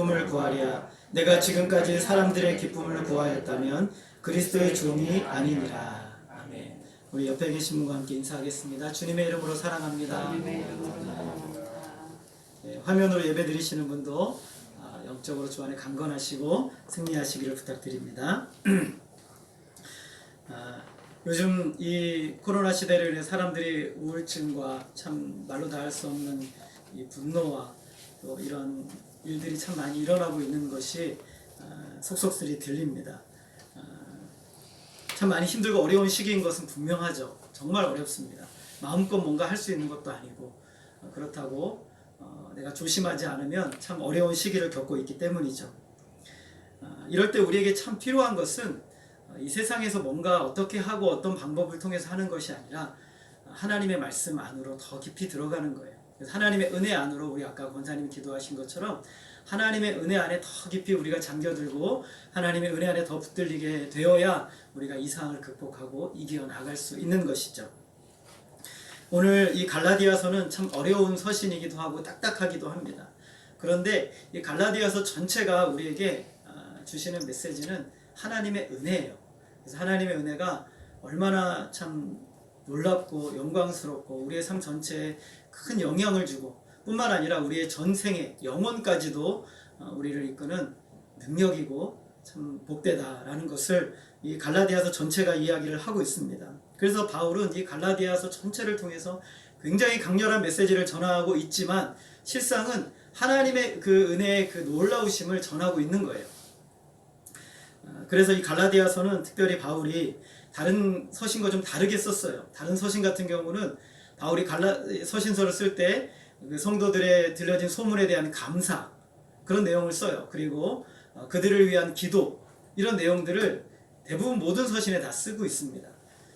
기쁨을 구하랴. 내가 지금까지 사람들의 기쁨을 구하였다면 그리스도의 종이 아니니라. 아멘. 우리 옆에 계신 분과 함께 인사하겠습니다. 주님의 이름으로 사랑합니다. 네, 화면으로 예배 드리시는 분도 영적으로 주 안에 강건하시고 승리하시기를 부탁드립니다. 요즘 이 코로나 시대를 위해 사람들이 우울증과 참 말로 다 할 수 없는 이 분노와 또 이런 일들이 참 많이 일어나고 있는 것이 속속들이 들립니다. 참 많이 힘들고 어려운 시기인 것은 분명하죠. 정말 어렵습니다. 마음껏 뭔가 할 수 있는 것도 아니고 그렇다고 내가 조심하지 않으면 참 어려운 시기를 겪고 있기 때문이죠. 이럴 때 우리에게 참 필요한 것은 이 세상에서 뭔가 어떻게 하고 어떤 방법을 통해서 하는 것이 아니라 하나님의 말씀 안으로 더 깊이 들어가는 거예요. 그래서 하나님의 은혜 안으로 우리 아까 권사님이 기도하신 것처럼 하나님의 은혜 안에 더 깊이 우리가 잠겨들고 하나님의 은혜 안에 더 붙들리게 되어야 우리가 이 상황을 극복하고 이겨나갈 수 있는 것이죠. 오늘 이 갈라디아서는 참 어려운 서신이기도 하고 딱딱하기도 합니다. 그런데 이 갈라디아서 전체가 우리에게 주시는 메시지는 하나님의 은혜예요. 그래서 하나님의 은혜가 얼마나 참 놀랍고 영광스럽고 우리의 삶 전체에 큰 영향을 주고 뿐만 아니라 우리의 전생에 영원까지도 우리를 이끄는 능력이고 참 복되다라는 것을 이 갈라디아서 전체가 이야기를 하고 있습니다. 그래서 바울은 이 갈라디아서 전체를 통해서 굉장히 강렬한 메시지를 전하고 있지만 실상은 하나님의 그 은혜의 그 놀라우심을 전하고 있는 거예요. 그래서 이 갈라디아서는 특별히 바울이 다른 서신과 좀 다르게 썼어요. 다른 서신 같은 경우는 바울이 서신서를 쓸 때 그 성도들의 들려진 소문에 대한 감사 그런 내용을 써요. 그리고 그들을 위한 기도 이런 내용들을 대부분 모든 서신에 다 쓰고 있습니다.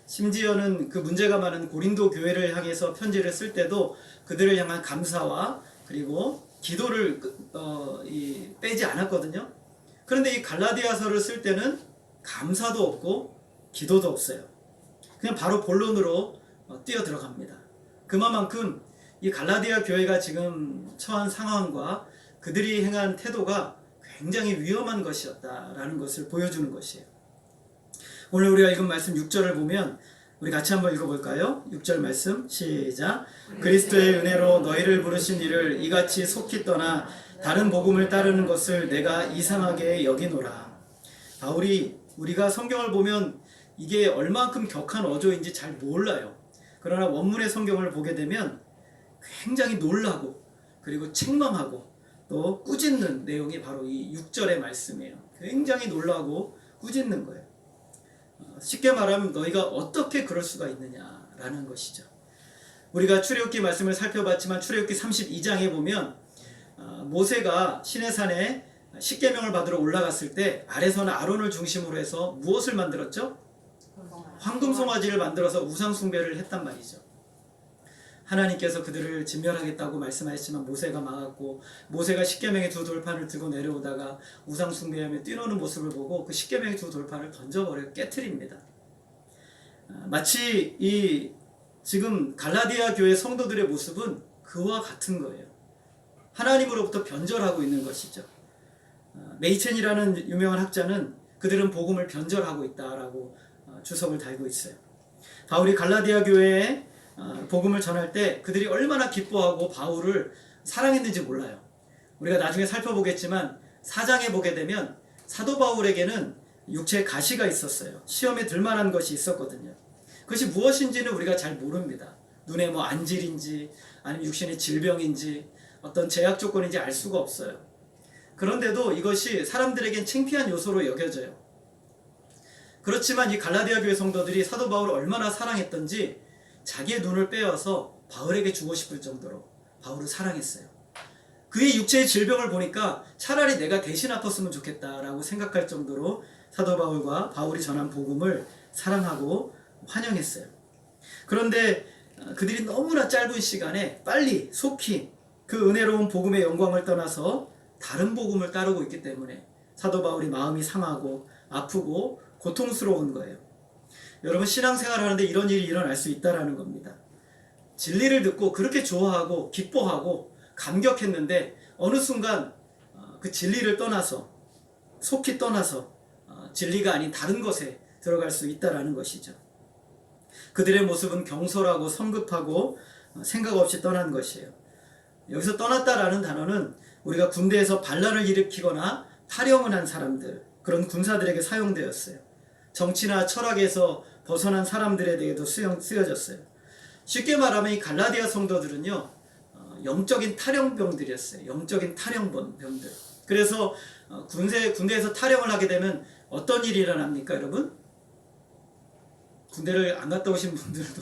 심지어는 그 문제가 많은 고린도 교회를 향해서 편지를 쓸 때도 그들을 향한 감사와 그리고 기도를 빼지 않았거든요. 그런데 이 갈라디아서를 쓸 때는 감사도 없고 기도도 없어요. 그냥 바로 본론으로 뛰어 들어갑니다. 그만큼 이 갈라디아 교회가 지금 처한 상황과 그들이 행한 태도가 굉장히 위험한 것이었다라는 것을 보여주는 것이에요. 오늘 우리가 읽은 말씀 6절을 보면 우리 같이 한번 읽어볼까요? 6절 말씀 시작. 그리스도의 은혜로 너희를 부르신 이를 이같이 속히 떠나 다른 복음을 따르는 것을 내가 이상하게 여기노라. 바울이 우리가 성경을 보면 이게 얼만큼 격한 어조인지 잘 몰라요. 그러나 원문의 성경을 보게 되면 굉장히 놀라고 그리고 책망하고 또 꾸짖는 내용이 바로 이 6절의 말씀이에요. 굉장히 놀라고 꾸짖는 거예요. 쉽게 말하면 너희가 어떻게 그럴 수가 있느냐라는 것이죠. 우리가 출애굽기 말씀을 살펴봤지만 출애굽기 32장에 보면 모세가 시내산에 십계명을 받으러 올라갔을 때 아래서는 아론을 중심으로 해서 무엇을 만들었죠? 황금 송아지를 만들어서 우상 숭배를 했단 말이죠. 하나님께서 그들을 진멸하겠다고 말씀하셨지만 모세가 막았고 모세가 십계명의 두 돌판을 들고 내려오다가 우상 숭배하며 뛰노는 모습을 보고 그 십계명의 두 돌판을 던져버려 깨트립니다. 마치 이 지금 갈라디아 교회 성도들의 모습은 그와 같은 거예요. 하나님으로부터 변절하고 있는 것이죠. 메이첸이라는 유명한 학자는 그들은 복음을 변절하고 있다라고 주석을 달고 있어요. 바울이 갈라디아 교회에 복음을 전할 때 그들이 얼마나 기뻐하고 바울을 사랑했는지 몰라요. 우리가 나중에 살펴보겠지만 4장에 보게 되면 사도 바울에게는 육체에 가시가 있었어요. 시험에 들만한 것이 있었거든요. 그것이 무엇인지는 우리가 잘 모릅니다. 눈에 뭐 안질인지 아니면 육신의 질병인지 어떤 제약 조건인지 알 수가 없어요. 그런데도 이것이 사람들에겐 창피한 요소로 여겨져요. 그렇지만 이 갈라디아 교회 성도들이 사도 바울을 얼마나 사랑했던지 자기의 눈을 빼어서 바울에게 주고 싶을 정도로 바울을 사랑했어요. 그의 육체의 질병을 보니까 차라리 내가 대신 아팠으면 좋겠다라고 생각할 정도로 사도 바울과 바울이 전한 복음을 사랑하고 환영했어요. 그런데 그들이 너무나 짧은 시간에 빨리 속히 그 은혜로운 복음의 영광을 떠나서 다른 복음을 따르고 있기 때문에 사도 바울이 마음이 상하고 아프고 고통스러운 거예요. 여러분 신앙생활을 하는데 이런 일이 일어날 수 있다는 겁니다. 진리를 듣고 그렇게 좋아하고 기뻐하고 감격했는데 어느 순간 그 진리를 떠나서 속히 떠나서 진리가 아닌 다른 것에 들어갈 수 있다라는 것이죠. 그들의 모습은 경솔하고 성급하고 생각 없이 떠난 것이에요. 여기서 떠났다라는 단어는 우리가 군대에서 반란을 일으키거나 탈영을 한 사람들, 그런 군사들에게 사용되었어요. 정치나 철학에서 벗어난 사람들에 대해도 쓰여졌어요. 쉽게 말하면 이 갈라디아 성도들은요, 영적인 탈영병들이었어요. 영적인 탈영병들. 그래서 군대에서 탈영을 하게 되면 어떤 일이 일어납니까, 여러분? 군대를 안 갔다 오신 분들도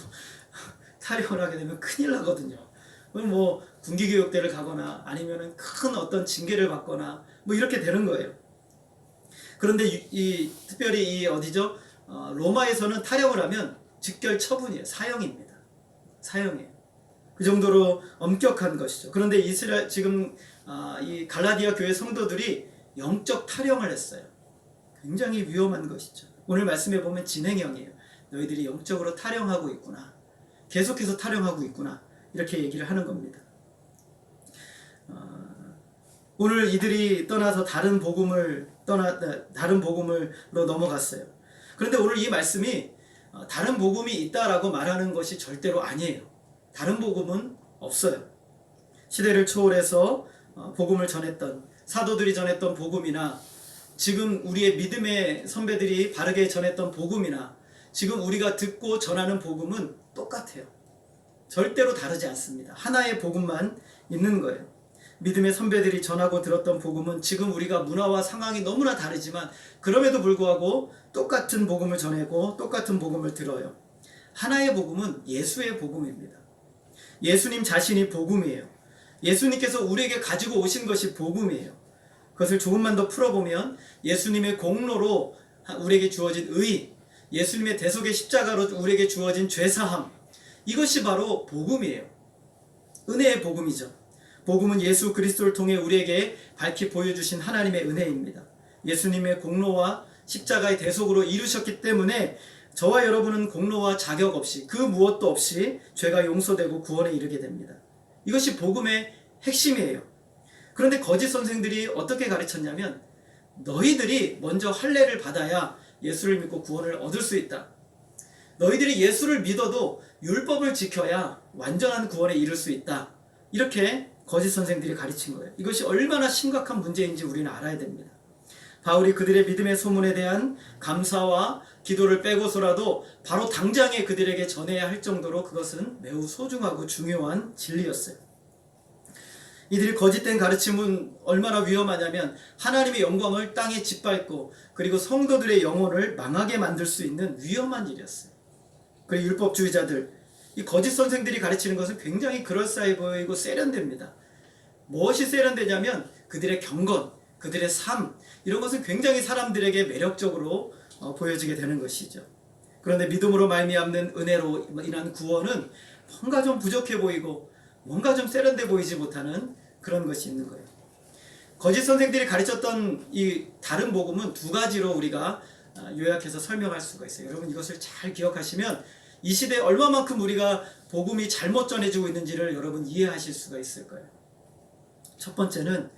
탈영을 하게 되면 큰일 나거든요. 뭐 군기교육대를 가거나 아니면은 큰 어떤 징계를 받거나 뭐 이렇게 되는 거예요. 그런데 특별히 이 어디죠? 로마에서는 탈영을 하면 즉결 처분이에요. 사형입니다. 사형이에요. 그 정도로 엄격한 것이죠. 그런데 지금 이 갈라디아 교회 성도들이 영적 탈영을 했어요. 굉장히 위험한 것이죠. 오늘 말씀해 보면 진행형이에요. 너희들이 영적으로 탈영하고 있구나. 계속해서 탈영하고 있구나. 이렇게 얘기를 하는 겁니다. 오늘 이들이 떠나서 다른 복음으로 넘어갔어요. 그런데 오늘 이 말씀이 다른 복음이 있다라고 말하는 것이 절대로 아니에요. 다른 복음은 없어요. 시대를 초월해서 복음을 전했던 사도들이 전했던 복음이나 지금 우리의 믿음의 선배들이 바르게 전했던 복음이나 지금 우리가 듣고 전하는 복음은 똑같아요. 절대로 다르지 않습니다. 하나의 복음만 있는 거예요. 믿음의 선배들이 전하고 들었던 복음은 지금 우리가 문화와 상황이 너무나 다르지만 그럼에도 불구하고 똑같은 복음을 전하고 똑같은 복음을 들어요. 하나의 복음은 예수의 복음입니다. 예수님 자신이 복음이에요. 예수님께서 우리에게 가지고 오신 것이 복음이에요. 그것을 조금만 더 풀어보면 예수님의 공로로 우리에게 주어진 의, 예수님의 대속의 십자가로 우리에게 주어진 죄사함, 이것이 바로 복음이에요. 은혜의 복음이죠. 복음은 예수 그리스도를 통해 우리에게 밝히 보여주신 하나님의 은혜입니다. 예수님의 공로와 십자가의 대속으로 이루셨기 때문에 저와 여러분은 공로와 자격 없이 그 무엇도 없이 죄가 용서되고 구원에 이르게 됩니다. 이것이 복음의 핵심이에요. 그런데 거짓 선생들이 어떻게 가르쳤냐면 너희들이 먼저 할례를 받아야 예수를 믿고 구원을 얻을 수 있다. 너희들이 예수를 믿어도 율법을 지켜야 완전한 구원에 이를 수 있다. 이렇게 거짓 선생들이 가르친 거예요. 이것이 얼마나 심각한 문제인지 우리는 알아야 됩니다. 바울이 그들의 믿음의 소문에 대한 감사와 기도를 빼고서라도 바로 당장에 그들에게 전해야 할 정도로 그것은 매우 소중하고 중요한 진리였어요. 이들이 거짓된 가르침은 얼마나 위험하냐면 하나님의 영광을 땅에 짓밟고 그리고 성도들의 영혼을 망하게 만들 수 있는 위험한 일이었어요. 그리고 율법주의자들, 이 거짓 선생들이 가르치는 것은 굉장히 그럴싸해 보이고 세련됩니다. 무엇이 세련되냐면 그들의 경건, 그들의 삶, 이런 것은 굉장히 사람들에게 매력적으로 보여지게 되는 것이죠. 그런데 믿음으로 말미암는 은혜로 인한 구원은 뭔가 좀 부족해 보이고 뭔가 좀 세련돼 보이지 못하는 그런 것이 있는 거예요. 거짓 선생들이 가르쳤던 이 다른 복음은 두 가지로 우리가 요약해서 설명할 수가 있어요. 여러분 이것을 잘 기억하시면 이 시대에 얼마만큼 우리가 복음이 잘못 전해지고 있는지를 여러분 이해하실 수가 있을 거예요. 첫 번째는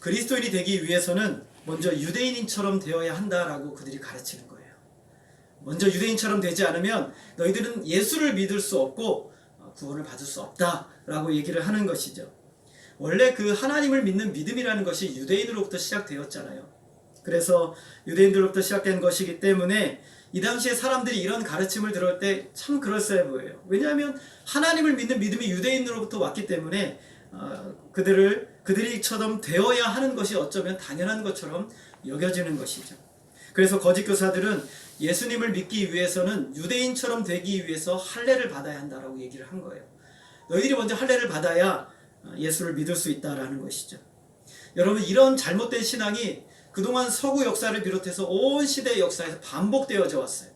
그리스도인이 되기 위해서는 먼저 유대인처럼 되어야 한다라고 그들이 가르치는 거예요. 먼저 유대인처럼 되지 않으면 너희들은 예수를 믿을 수 없고 구원을 받을 수 없다라고 얘기를 하는 것이죠. 원래 그 하나님을 믿는 믿음이라는 것이 유대인으로부터 시작되었잖아요. 그래서 유대인들로부터 시작된 것이기 때문에 이 당시에 사람들이 이런 가르침을 들을 때 참 그럴싸해 보여요. 왜냐하면 하나님을 믿는 믿음이 유대인으로부터 왔기 때문에 그들이처럼 되어야 하는 것이 어쩌면 당연한 것처럼 여겨지는 것이죠. 그래서 거짓 교사들은 예수님을 믿기 위해서는 유대인처럼 되기 위해서 할례를 받아야 한다라고 얘기를 한 거예요. 너희들이 먼저 할례를 받아야 예수를 믿을 수 있다라는 것이죠. 여러분 이런 잘못된 신앙이 그동안 서구 역사를 비롯해서 온 시대의 역사에서 반복되어져 왔어요.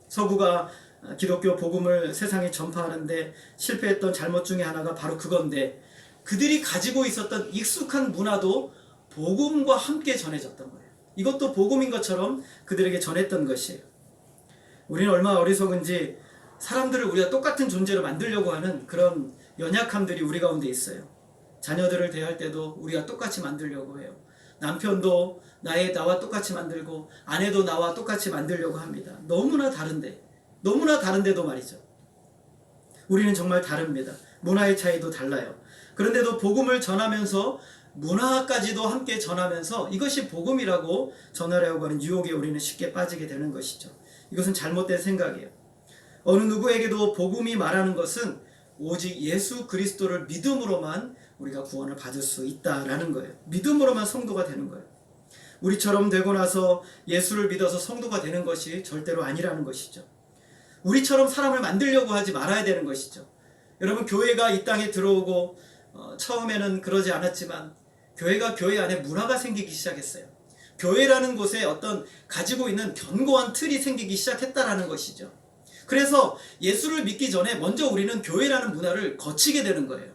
서구가 기독교 복음을 세상에 전파하는데 실패했던 잘못 중에 하나가 바로 그건데 그들이 가지고 있었던 익숙한 문화도 복음과 함께 전해졌던 거예요. 이것도 복음인 것처럼 그들에게 전했던 것이에요. 우리는 얼마나 어리석은지 사람들을 우리가 똑같은 존재로 만들려고 하는 그런 연약함들이 우리 가운데 있어요. 자녀들을 대할 때도 우리가 똑같이 만들려고 해요. 남편도 나와 똑같이 만들고 아내도 나와 똑같이 만들려고 합니다. 너무나 다른데도 말이죠. 우리는 정말 다릅니다. 문화의 차이도 달라요. 그런데도 복음을 전하면서 문화까지도 함께 전하면서 이것이 복음이라고 전하려고 하는 유혹에 우리는 쉽게 빠지게 되는 것이죠. 이것은 잘못된 생각이에요. 어느 누구에게도 복음이 말하는 것은 오직 예수 그리스도를 믿음으로만 우리가 구원을 받을 수 있다라는 거예요. 믿음으로만 성도가 되는 거예요. 우리처럼 되고 나서 예수를 믿어서 성도가 되는 것이 절대로 아니라는 것이죠. 우리처럼 사람을 만들려고 하지 말아야 되는 것이죠. 여러분, 교회가 이 땅에 들어오고 처음에는 그러지 않았지만 교회가 교회 안에 문화가 생기기 시작했어요. 교회라는 곳에 어떤 가지고 있는 견고한 틀이 생기기 시작했다라는 것이죠. 그래서 예수를 믿기 전에 먼저 우리는 교회라는 문화를 거치게 되는 거예요.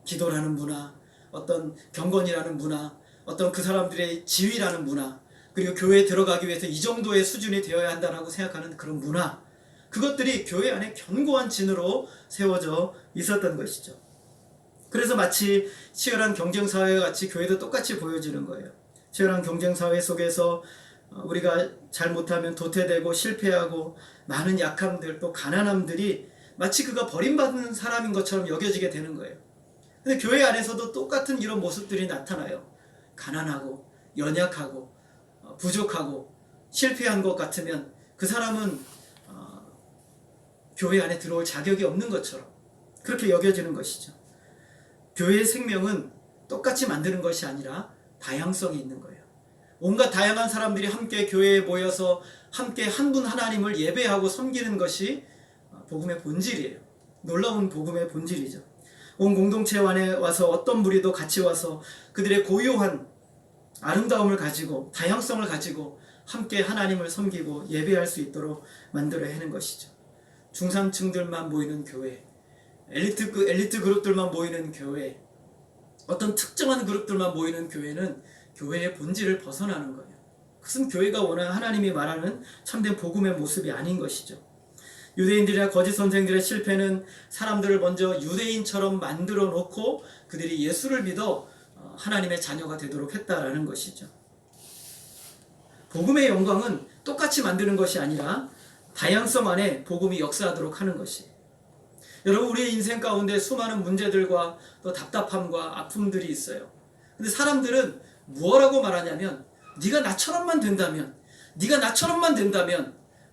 기도라는 문화, 어떤 경건이라는 문화, 어떤 그 사람들의 지위라는 문화, 그리고 교회에 들어가기 위해서 이 정도의 수준이 되어야 한다고 생각하는 그런 문화, 그것들이 교회 안에 견고한 진으로 세워져 있었던 것이죠. 그래서 마치 치열한 경쟁사회 같이 교회도 똑같이 보여지는 거예요. 치열한 경쟁사회 속에서 우리가 잘못하면 도태되고 실패하고 많은 약함들, 또 가난함들이 마치 그가 버림받은 사람인 것처럼 여겨지게 되는 거예요. 근데 교회 안에서도 똑같은 이런 모습들이 나타나요. 가난하고 연약하고 부족하고 실패한 것 같으면 그 사람은 교회 안에 들어올 자격이 없는 것처럼 그렇게 여겨지는 것이죠. 교회의 생명은 똑같이 만드는 것이 아니라 다양성이 있는 거예요. 온갖 다양한 사람들이 함께 교회에 모여서 함께 한 분 하나님을 예배하고 섬기는 것이 복음의 본질이에요. 놀라운 복음의 본질이죠. 온 공동체 안에 와서 어떤 무리도 같이 와서 그들의 고유한 아름다움을 가지고 다양성을 가지고 함께 하나님을 섬기고 예배할 수 있도록 만들어야 하는 것이죠. 중산층들만 모이는 교회, 엘리트 그룹들만 모이는 교회, 어떤 특정한 그룹들만 모이는 교회는 교회의 본질을 벗어나는 거예요. 그것은 교회가 원하는 하나님이 말하는 참된 복음의 모습이 아닌 것이죠. 유대인들이나 거짓 선생들의 실패는 사람들을 먼저 유대인처럼 만들어 놓고 그들이 예수를 믿어 하나님의 자녀가 되도록 했다라는 것이죠. 복음의 영광은 똑같이 만드는 것이 아니라 다양성 안에 복음이 역사하도록 하는 것이에요. 여러분, 우리의 인생 가운데 수많은 문제들과 또 답답함과 아픔들이 있어요. 근데 사람들은 뭐라고 말하냐면 네가 나처럼만 된다면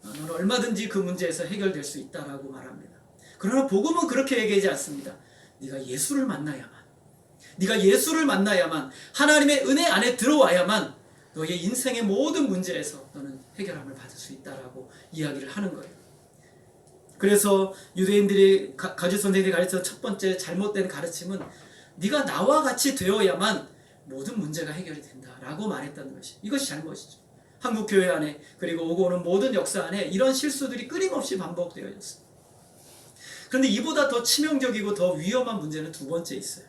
너는 얼마든지 그 문제에서 해결될 수 있다라고 말합니다. 그러나 복음은 그렇게 얘기하지 않습니다. 네가 예수를 만나야만 하나님의 은혜 안에 들어와야만 너의 인생의 모든 문제에서 너는 해결함을 받을 수 있다라고 이야기를 하는 거예요. 그래서 유대인들이 거짓 선생들이 가르치던 첫 번째 잘못된 가르침은 네가 나와 같이 되어야만 모든 문제가 해결이 된다라고 말했다는 것이, 이것이 잘못이죠. 한국 교회 안에 그리고 오고 오는 모든 역사 안에 이런 실수들이 끊임없이 반복되어졌습니다. 그런데 이보다 더 치명적이고 더 위험한 문제는 두 번째 있어요.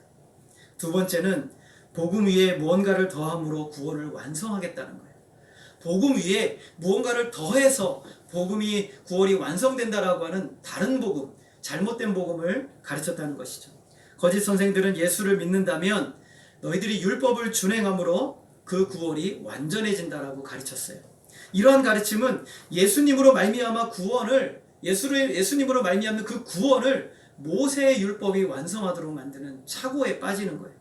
두 번째는 복음 위에 무언가를 더함으로 구원을 완성하겠다는 거예요. 복음 위에 무언가를 더해서 복음이 구원이 완성된다라고 하는 다른 복음, 잘못된 복음을 가르쳤다는 것이죠. 거짓 선생들은 예수를 믿는다면 너희들이 율법을 준행함으로 그 구원이 완전해진다라고 가르쳤어요. 이러한 가르침은 예수님으로 말미암아 예수님으로 말미암는 그 구원을 모세의 율법이 완성하도록 만드는 착오에 빠지는 거예요.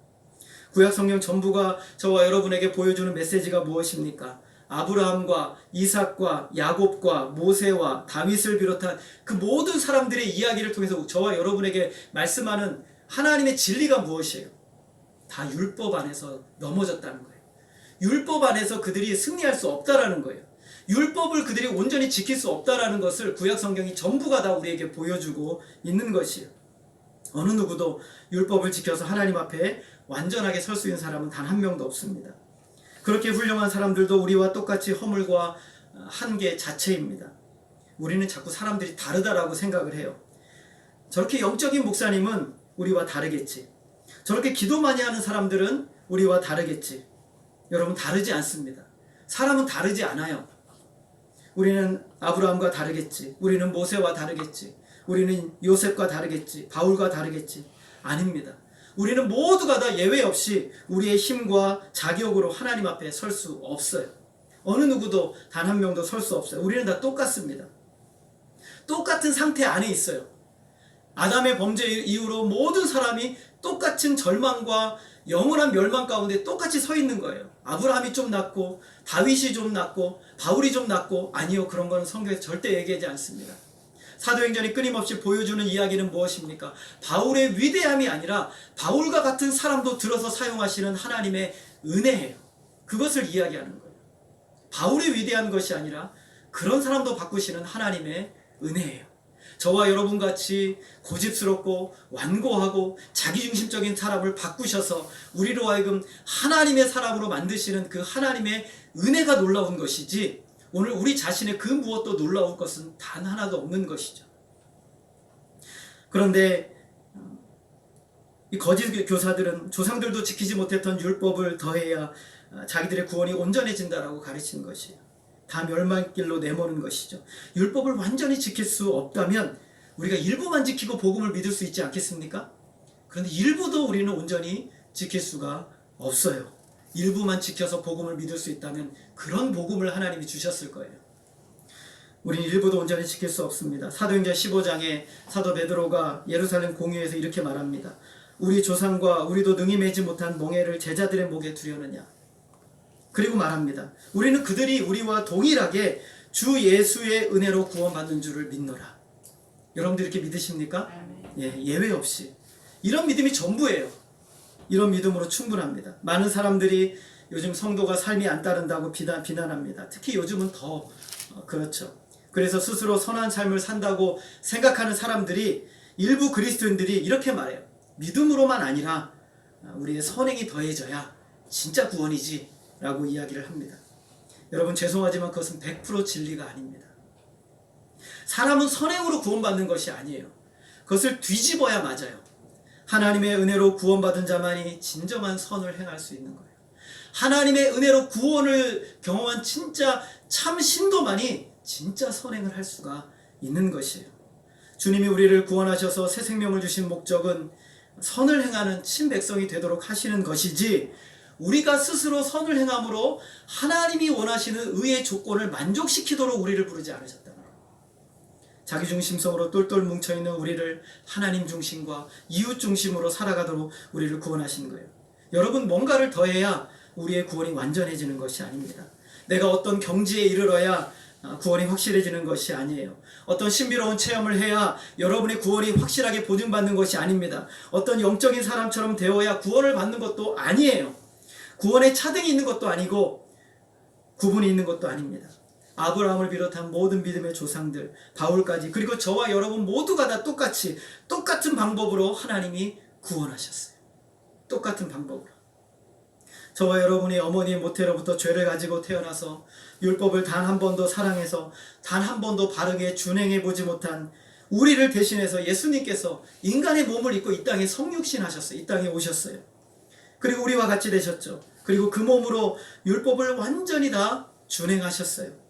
구약 성경 전부가 저와 여러분에게 보여주는 메시지가 무엇입니까? 아브라함과 이삭과 야곱과 모세와 다윗을 비롯한 그 모든 사람들의 이야기를 통해서 저와 여러분에게 말씀하는 하나님의 진리가 무엇이에요? 다 율법 안에서 넘어졌다는 거예요. 율법 안에서 그들이 승리할 수 없다라는 거예요. 율법을 그들이 온전히 지킬 수 없다라는 것을 구약 성경이 전부가 다 우리에게 보여주고 있는 것이에요. 어느 누구도 율법을 지켜서 하나님 앞에 완전하게 설 수 있는 사람은 단 한 명도 없습니다. 그렇게 훌륭한 사람들도 우리와 똑같이 허물과 한계 자체입니다. 우리는 자꾸 사람들이 다르다라고 생각을 해요. 저렇게 영적인 목사님은 우리와 다르겠지. 저렇게 기도 많이 하는 사람들은 우리와 다르겠지. 여러분, 다르지 않습니다. 사람은 다르지 않아요. 우리는 아브라함과 다르겠지. 우리는 모세와 다르겠지. 우리는 요셉과 다르겠지. 바울과 다르겠지. 아닙니다. 우리는 모두가 다 예외 없이 우리의 힘과 자격으로 하나님 앞에 설 수 없어요. 어느 누구도 단 한 명도 설 수 없어요. 우리는 다 똑같습니다. 똑같은 상태 안에 있어요. 아담의 범죄 이후로 모든 사람이 똑같은 절망과 영원한 멸망 가운데 똑같이 서 있는 거예요. 아브라함이 좀 낫고 다윗이 좀 낫고 바울이 좀 낫고, 아니요, 그런 거는 성경에서 절대 얘기하지 않습니다. 사도행전이 끊임없이 보여주는 이야기는 무엇입니까? 바울의 위대함이 아니라 바울과 같은 사람도 들어서 사용하시는 하나님의 은혜예요. 그것을 이야기하는 거예요. 바울이 위대한 것이 아니라 그런 사람도 바꾸시는 하나님의 은혜예요. 저와 여러분같이 고집스럽고 완고하고 자기중심적인 사람을 바꾸셔서 우리로 하여금 하나님의 사람으로 만드시는 그 하나님의 은혜가 놀라운 것이지, 오늘 우리 자신의 그 무엇도 놀라운 것은 단 하나도 없는 것이죠. 그런데 이 거짓 교사들은 조상들도 지키지 못했던 율법을 더해야 자기들의 구원이 온전해진다라고 가르치는 것이에요. 다 멸망길로 내모는 것이죠. 율법을 완전히 지킬 수 없다면 우리가 일부만 지키고 복음을 믿을 수 있지 않겠습니까? 그런데 일부도 우리는 온전히 지킬 수가 없어요. 일부만 지켜서 복음을 믿을 수 있다면 그런 복음을 하나님이 주셨을 거예요. 우리는 일부도 온전히 지킬 수 없습니다. 사도행전 15장에 사도 베드로가 예루살렘 공회에서 이렇게 말합니다. 우리 조상과 우리도 능히 매지 못한 멍에를 제자들의 목에 두려느냐. 그리고 말합니다. 우리는 그들이 우리와 동일하게 주 예수의 은혜로 구원받는 줄을 믿노라. 여러분들 이렇게 믿으십니까? 예, 예외 없이. 이런 믿음이 전부예요. 이런 믿음으로 충분합니다. 많은 사람들이 요즘 성도가 삶이 안 따른다고 비난합니다. 특히 요즘은 더 그렇죠. 그래서 스스로 선한 삶을 산다고 생각하는 사람들이, 일부 그리스도인들이 이렇게 말해요. 믿음으로만 아니라 우리의 선행이 더해져야 진짜 구원이지 라고 이야기를 합니다. 여러분, 죄송하지만 그것은 100% 진리가 아닙니다. 사람은 선행으로 구원받는 것이 아니에요. 그것을 뒤집어야 맞아요. 하나님의 은혜로 구원받은 자만이 진정한 선을 행할 수 있는 거예요. 하나님의 은혜로 구원을 경험한 진짜 참 신도만이 진짜 선행을 할 수가 있는 것이에요. 주님이 우리를 구원하셔서 새 생명을 주신 목적은 선을 행하는 친백성이 되도록 하시는 것이지, 우리가 스스로 선을 행함으로 하나님이 원하시는 의의 조건을 만족시키도록 우리를 부르지 않으셨다는 거예요. 자기중심성으로 똘똘 뭉쳐있는 우리를 하나님 중심과 이웃 중심으로 살아가도록 우리를 구원하신 거예요. 여러분, 뭔가를 더해야 우리의 구원이 완전해지는 것이 아닙니다. 내가 어떤 경지에 이르러야 구원이 확실해지는 것이 아니에요. 어떤 신비로운 체험을 해야 여러분의 구원이 확실하게 보증받는 것이 아닙니다. 어떤 영적인 사람처럼 되어야 구원을 받는 것도 아니에요. 구원에 차등이 있는 것도 아니고 구분이 있는 것도 아닙니다. 아브라함을 비롯한 모든 믿음의 조상들, 바울까지, 그리고 저와 여러분 모두가 다 똑같은 방법으로 하나님이 구원하셨어요. 똑같은 방법으로. 저와 여러분이 어머니의 모태로부터 죄를 가지고 태어나서 율법을 단 한 번도 사랑해서 단 한 번도 바르게 준행해 보지 못한 우리를 대신해서 예수님께서 인간의 몸을 입고 이 땅에 성육신하셨어요. 이 땅에 오셨어요. 그리고 우리와 같이 되셨죠. 그리고 그 몸으로 율법을 완전히 다 준행하셨어요.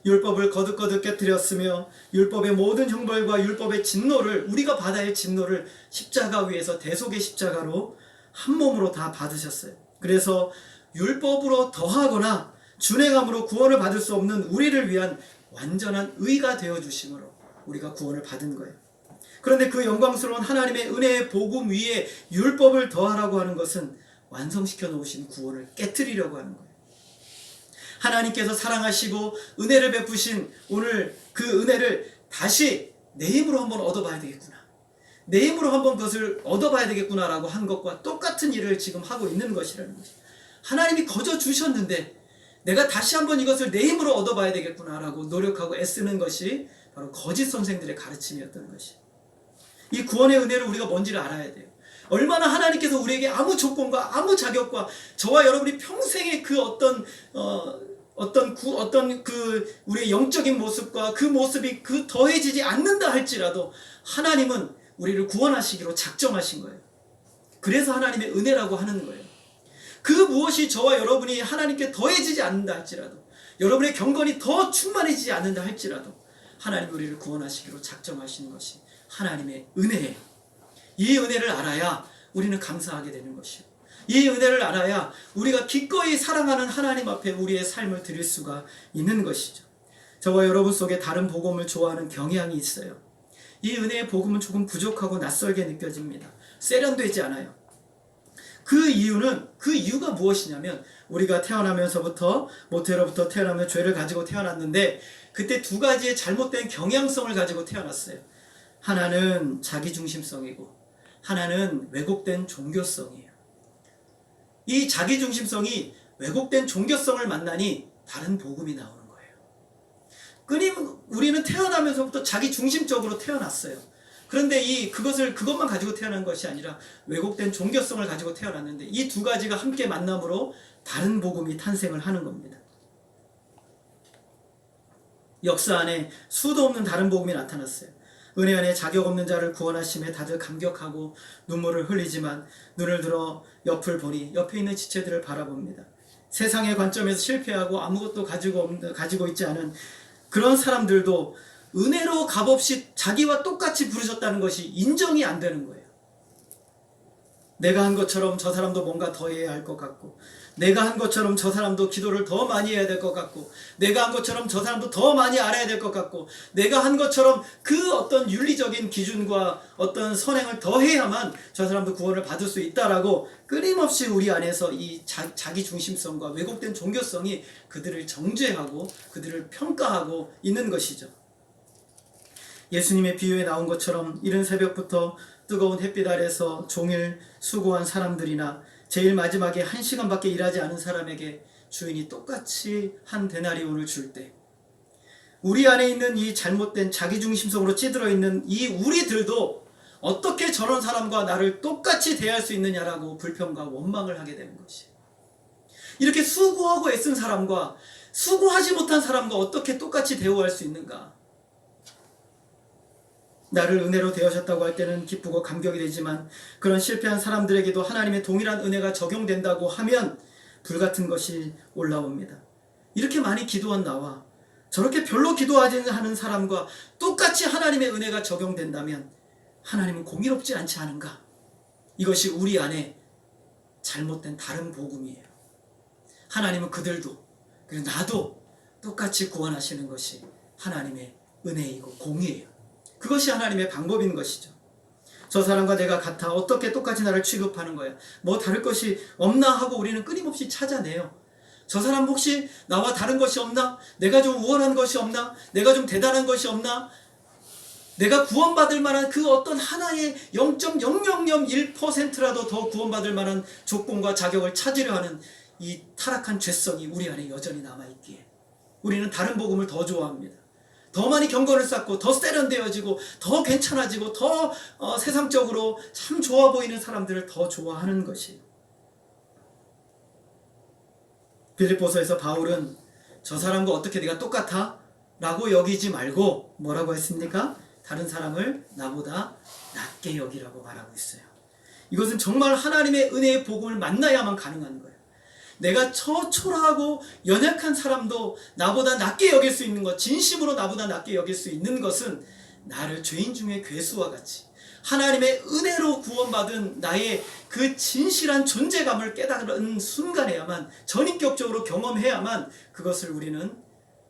율법을 거듭거듭 깨뜨렸으며 율법의 모든 형벌과 율법의 진노를, 우리가 받아야 할 진노를 십자가 위에서 대속의 십자가로 한 몸으로 다 받으셨어요. 그래서 율법으로 더하거나 준행함으로 구원을 받을 수 없는 우리를 위한 완전한 의가 되어주심으로 우리가 구원을 받은 거예요. 그런데 그 영광스러운 하나님의 은혜의 복음 위에 율법을 더하라고 하는 것은 완성시켜 놓으신 구원을 깨트리려고 하는 거예요. 하나님께서 사랑하시고 은혜를 베푸신 오늘 그 은혜를 다시 내 힘으로 한번 얻어봐야 되겠구나, 내 힘으로 한번 그것을 얻어봐야 되겠구나라고 한 것과 똑같은 일을 지금 하고 있는 것이라는 것이죠. 하나님이 거저 주셨는데 내가 다시 한번 이것을 내 힘으로 얻어봐야 되겠구나라고 노력하고 애쓰는 것이 바로 거짓 선생들의 가르침이었던 것이에요. 이 구원의 은혜를 우리가 뭔지를 알아야 돼요. 얼마나 하나님께서 우리에게 아무 조건과 아무 자격과 저와 여러분이 평생의 그 어떤 그 우리의 영적인 모습과 그 모습이 그 더해지지 않는다 할지라도 하나님은 우리를 구원하시기로 작정하신 거예요. 그래서 하나님의 은혜라고 하는 거예요. 그 무엇이 저와 여러분이 하나님께 더해지지 않는다 할지라도, 여러분의 경건이 더 충만해지지 않는다 할지라도 하나님이 우리를 구원하시기로 작정하시는 것이 하나님의 은혜예요. 이 은혜를 알아야 우리는 감사하게 되는 것이요. 이 은혜를 알아야 우리가 기꺼이 사랑하는 하나님 앞에 우리의 삶을 드릴 수가 있는 것이죠. 저와 여러분 속에 다른 복음을 좋아하는 경향이 있어요. 이 은혜의 복음은 조금 부족하고 낯설게 느껴집니다. 세련되지 않아요. 그 이유가 무엇이냐면 우리가 태어나면서부터 모태로부터 태어나면 죄를 가지고 태어났는데 그때 두 가지의 잘못된 경향성을 가지고 태어났어요. 하나는 자기중심성이고 하나는 왜곡된 종교성이에요. 이 자기중심성이 왜곡된 종교성을 만나니 다른 복음이 나오는 거예요. 우리는 태어나면서부터 자기중심적으로 태어났어요. 그런데 그것만 가지고 태어난 것이 아니라 왜곡된 종교성을 가지고 태어났는데 이 두 가지가 함께 만남으로 다른 복음이 탄생을 하는 겁니다. 역사 안에 수도 없는 다른 복음이 나타났어요. 은혜 안에 자격 없는 자를 구원하심에 다들 감격하고 눈물을 흘리지만 눈을 들어 옆을 보니 옆에 있는 지체들을 바라봅니다. 세상의 관점에서 실패하고 아무것도 가지고 있지 않은 그런 사람들도 은혜로 값없이 자기와 똑같이 부르셨다는 것이 인정이 안 되는 거예요. 내가 한 것처럼 저 사람도 뭔가 더 해야 할 것 같고, 내가 한 것처럼 저 사람도 기도를 더 많이 해야 될 것 같고, 내가 한 것처럼 저 사람도 더 많이 알아야 될 것 같고, 내가 한 것처럼 그 어떤 윤리적인 기준과 어떤 선행을 더 해야만 저 사람도 구원을 받을 수 있다라고 끊임없이 우리 안에서 이 자기 중심성과 왜곡된 종교성이 그들을 정죄하고 그들을 평가하고 있는 것이죠. 예수님의 비유에 나온 것처럼 이른 새벽부터 뜨거운 햇빛 아래서 종일 수고한 사람들이나 제일 마지막에 1시간밖에 일하지 않은 사람에게 주인이 똑같이 한 데나리온을 줄 때 우리 안에 있는 이 잘못된 자기중심성으로 찌들어 있는 이 우리들도 어떻게 저런 사람과 나를 똑같이 대할 수 있느냐라고 불평과 원망을 하게 되는 것이에요. 이렇게 수고하고 애쓴 사람과 수고하지 못한 사람과 어떻게 똑같이 대우할 수 있는가? 나를 은혜로 대하셨다고 할 때는 기쁘고 감격이 되지만 그런 실패한 사람들에게도 하나님의 동일한 은혜가 적용된다고 하면 불같은 것이 올라옵니다. 이렇게 많이 기도한 나와 저렇게 별로 기도하지 않은 사람과 똑같이 하나님의 은혜가 적용된다면 하나님은 공의롭지 않지 않은가? 이것이 우리 안에 잘못된 다른 복음이에요. 하나님은 그들도 그리고 나도 똑같이 구원하시는 것이 하나님의 은혜이고 공의예요. 그것이 하나님의 방법인 것이죠. 저 사람과 내가 같아 어떻게 똑같이 나를 취급하는 거야? 뭐 다를 것이 없나 하고 우리는 끊임없이 찾아내요. 저 사람 혹시 나와 다른 것이 없나? 내가 좀 우월한 것이 없나? 내가 좀 대단한 것이 없나? 내가 구원받을 만한 그 어떤 하나의 0.0001%라도 더 구원받을 만한 조건과 자격을 찾으려 하는 이 타락한 죄성이 우리 안에 여전히 남아있기에 우리는 다른 복음을 더 좋아합니다. 더 많이 경건을 쌓고 더 세련되어지고 더 괜찮아지고 더 세상적으로 참 좋아 보이는 사람들을 더 좋아하는 것이에요. 빌립보서에서 바울은 저 사람과 어떻게 내가 똑같아? 라고 여기지 말고 뭐라고 했습니까? 다른 사람을 나보다 낮게 여기라고 말하고 있어요. 이것은 정말 하나님의 은혜의 복음을 만나야만 가능한 거예요. 내가 초라하고 연약한 사람도 나보다 낮게 여길 수 있는 것, 진심으로 나보다 낮게 여길 수 있는 것은 나를 죄인 중에 괴수와 같이 하나님의 은혜로 구원받은 나의 그 진실한 존재감을 깨달은 순간에야만, 전인격적으로 경험해야만 그것을 우리는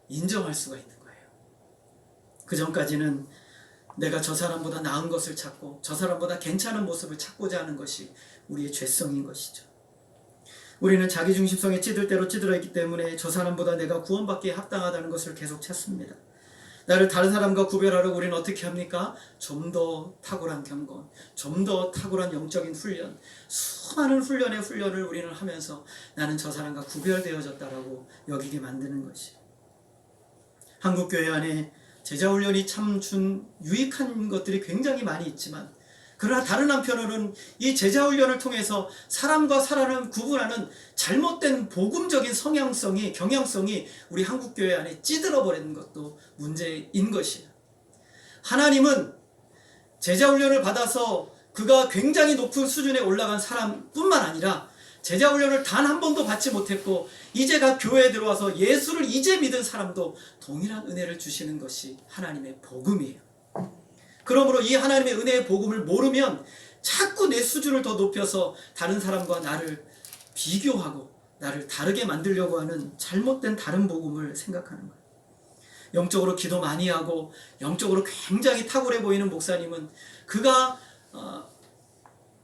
인정할 수가 있는 거예요. 그 전까지는 내가 저 사람보다 나은 것을 찾고 저 사람보다 괜찮은 모습을 찾고자 하는 것이 우리의 죄성인 것이죠. 우리는 자기중심성에 찌들 대로 찌들어 있기 때문에 저 사람보다 내가 구원받기에 합당하다는 것을 계속 찾습니다. 나를 다른 사람과 구별하려고 우리는 어떻게 합니까? 좀 더 탁월한 경건, 좀 더 탁월한 영적인 훈련, 수많은 훈련을 우리는 하면서 나는 저 사람과 구별되어졌다라고 여기게 만드는 것이. 한국교회 안에 제자훈련이 참 준 유익한 것들이 굉장히 많이 있지만, 그러나 다른 한편으로는 이 제자훈련을 통해서 사람과 사람을 구분하는 잘못된 복음적인 경향성이 우리 한국교회 안에 찌들어버리는 것도 문제인 것이에요. 하나님은 제자훈련을 받아서 그가 굉장히 높은 수준에 올라간 사람뿐만 아니라 제자훈련을 단 한 번도 받지 못했고 이제가 교회에 들어와서 예수를 이제 믿은 사람도 동일한 은혜를 주시는 것이 하나님의 복음이에요. 그러므로 이 하나님의 은혜의 복음을 모르면 자꾸 내 수준을 더 높여서 다른 사람과 나를 비교하고 나를 다르게 만들려고 하는 잘못된 다른 복음을 생각하는 거예요. 영적으로 기도 많이 하고 영적으로 굉장히 탁월해 보이는 목사님은 그가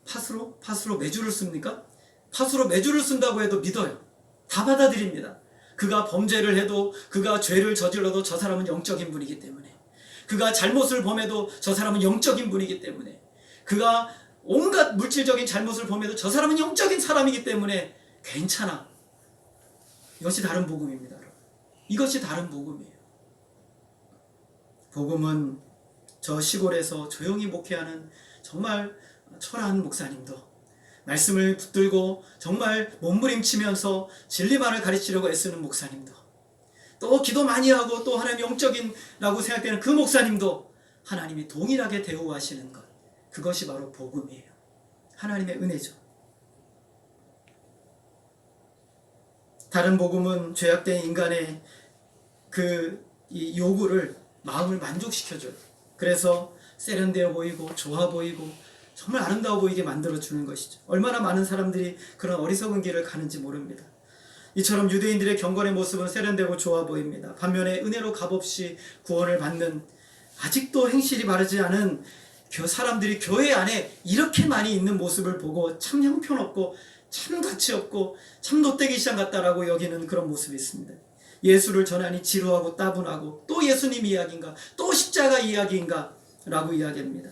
팥으로 매주를 씁니까? 팥으로 매주를 쓴다고 해도 믿어요. 다 받아들입니다. 그가 범죄를 해도, 그가 죄를 저질러도 저 사람은 영적인 분이기 때문에, 그가 잘못을 범해도 저 사람은 영적인 분이기 때문에, 그가 온갖 물질적인 잘못을 범해도 저 사람은 영적인 사람이기 때문에 괜찮아. 이것이 다른 복음입니다. 이것이 다른 복음이에요. 복음은 저 시골에서 조용히 목회하는 정말 초라한 목사님도, 말씀을 붙들고 정말 몸부림치면서 진리만을 가르치려고 애쓰는 목사님도, 또 기도 많이 하고 또 하나님 영적인라고 생각되는 그 목사님도 하나님이 동일하게 대우하시는 것, 그것이 바로 복음이에요. 하나님의 은혜죠. 다른 복음은 죄악된 인간의 이 요구를, 마음을 만족시켜줘요. 그래서 세련되어 보이고 좋아 보이고 정말 아름다워 보이게 만들어주는 것이죠. 얼마나 많은 사람들이 그런 어리석은 길을 가는지 모릅니다. 이처럼 유대인들의 경건의 모습은 세련되고 좋아 보입니다. 반면에 은혜로 값없이 구원을 받는, 아직도 행실이 바르지 않은 사람들이 교회 안에 이렇게 많이 있는 모습을 보고 참 형편없고 참 가치없고 참 롯데기 시장 같다라고 여기는 그런 모습이 있습니다. 예수를 전하니 지루하고 따분하고, 또 예수님 이야기인가, 또 십자가 이야기인가 라고 이야기합니다.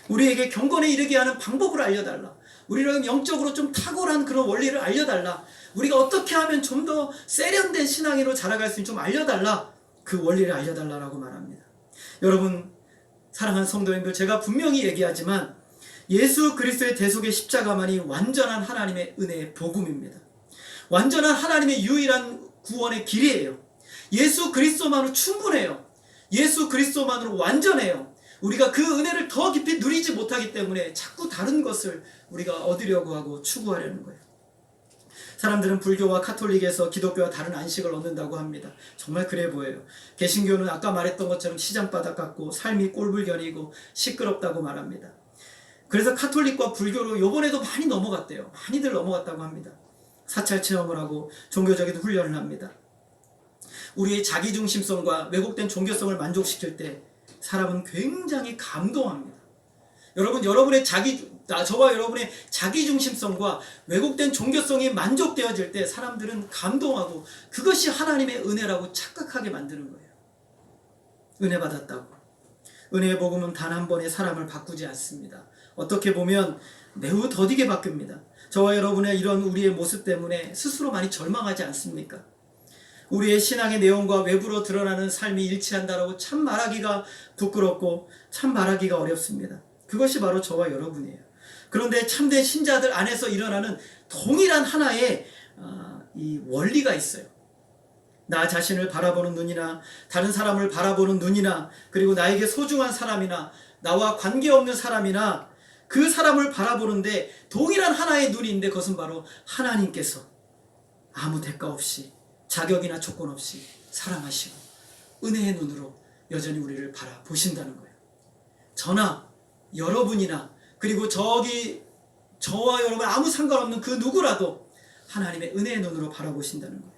우리에게 경건에 이르게 하는 방법을 알려달라. 우리는 영적으로 좀 탁월한 그런 원리를 알려달라. 우리가 어떻게 하면 좀 더 세련된 신앙인으로 자라갈 수 있는지 좀 알려달라. 그 원리를 알려달라고 말합니다. 여러분, 사랑하는 성도님들, 제가 분명히 얘기하지만 예수 그리스도의 대속의 십자가만이 완전한 하나님의 은혜의 복음입니다. 완전한 하나님의 유일한 구원의 길이에요. 예수 그리스도만으로 충분해요. 예수 그리스도만으로 완전해요. 우리가 그 은혜를 더 깊이 누리지 못하기 때문에 자꾸 다른 것을 우리가 얻으려고 하고 추구하려는 거예요. 사람들은 불교와 카톨릭에서 기독교와 다른 안식을 얻는다고 합니다. 정말 그래 보여요. 개신교는 아까 말했던 것처럼 시장바닥 같고 삶이 꼴불견이고 시끄럽다고 말합니다. 그래서 카톨릭과 불교로 요번에도 많이 넘어갔대요. 많이들 넘어갔다고 합니다. 사찰 체험을 하고 종교적인 훈련을 합니다. 우리의 자기중심성과 왜곡된 종교성을 만족시킬 때 사람은 굉장히 감동합니다. 저와 여러분의 자기중심성과 왜곡된 종교성이 만족되어질 때 사람들은 감동하고 그것이 하나님의 은혜라고 착각하게 만드는 거예요. 은혜 받았다고. 은혜의 복음은 단 한 번에 사람을 바꾸지 않습니다. 어떻게 보면 매우 더디게 바뀝니다. 저와 여러분의 이런 우리의 모습 때문에 스스로 많이 절망하지 않습니까? 우리의 신앙의 내용과 외부로 드러나는 삶이 일치한다라고 참 말하기가 부끄럽고 참 말하기가 어렵습니다. 그것이 바로 저와 여러분이에요. 그런데 참된 신자들 안에서 일어나는 동일한 하나의 이 원리가 있어요. 나 자신을 바라보는 눈이나 다른 사람을 바라보는 눈이나, 그리고 나에게 소중한 사람이나 나와 관계없는 사람이나 그 사람을 바라보는데 동일한 하나의 눈이 있는데, 그것은 바로 하나님께서 아무 대가 없이 자격이나 조건 없이 사랑하시고 은혜의 눈으로 여전히 우리를 바라보신다는 거예요. 저나 여러분이나, 그리고 저와 여러분 아무 상관없는 그 누구라도 하나님의 은혜의 눈으로 바라보신다는 거예요.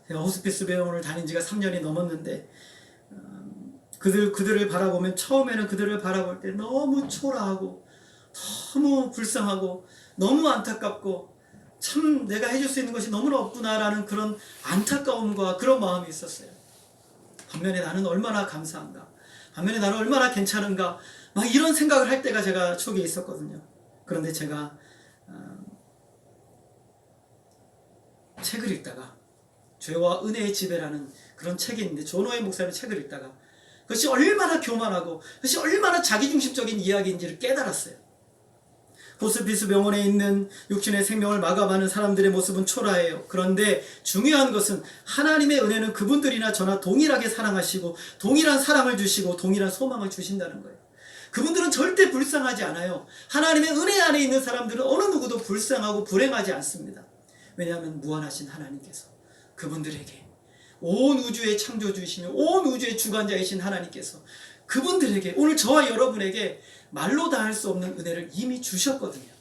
제가 호스피스 병원을 다닌 지가 3년이 넘었는데 그들을 바라보면, 처음에는 그들을 바라볼 때 너무 초라하고 너무 불쌍하고 너무 안타깝고 참 내가 해줄 수 있는 것이 너무나 없구나라는 그런 안타까움과 그런 마음이 있었어요. 반면에 나는 얼마나 감사한가, 반면에 나는 얼마나 괜찮은가, 막 이런 생각을 할 때가 제가 초기에 있었거든요. 그런데 제가 책을 읽다가, 죄와 은혜의 지배라는 그런 책이 있는데, 존호의 목사님의 책을 읽다가 그것이 얼마나 교만하고 그것이 얼마나 자기중심적인 이야기인지를 깨달았어요. 호스피스 병원에 있는 육신의 생명을 마감하는 사람들의 모습은 초라해요. 그런데 중요한 것은 하나님의 은혜는 그분들이나 저나 동일하게 사랑하시고 동일한 사랑을 주시고 동일한 소망을 주신다는 거예요. 그분들은 절대 불쌍하지 않아요. 하나님의 은혜 안에 있는 사람들은 어느 누구도 불쌍하고 불행하지 않습니다. 왜냐하면 무한하신 하나님께서 그분들에게, 온 우주의 창조주이시며 온 우주의 주관자이신 하나님께서 그분들에게, 오늘 저와 여러분에게 말로 다 할 수 없는 은혜를 이미 주셨거든요.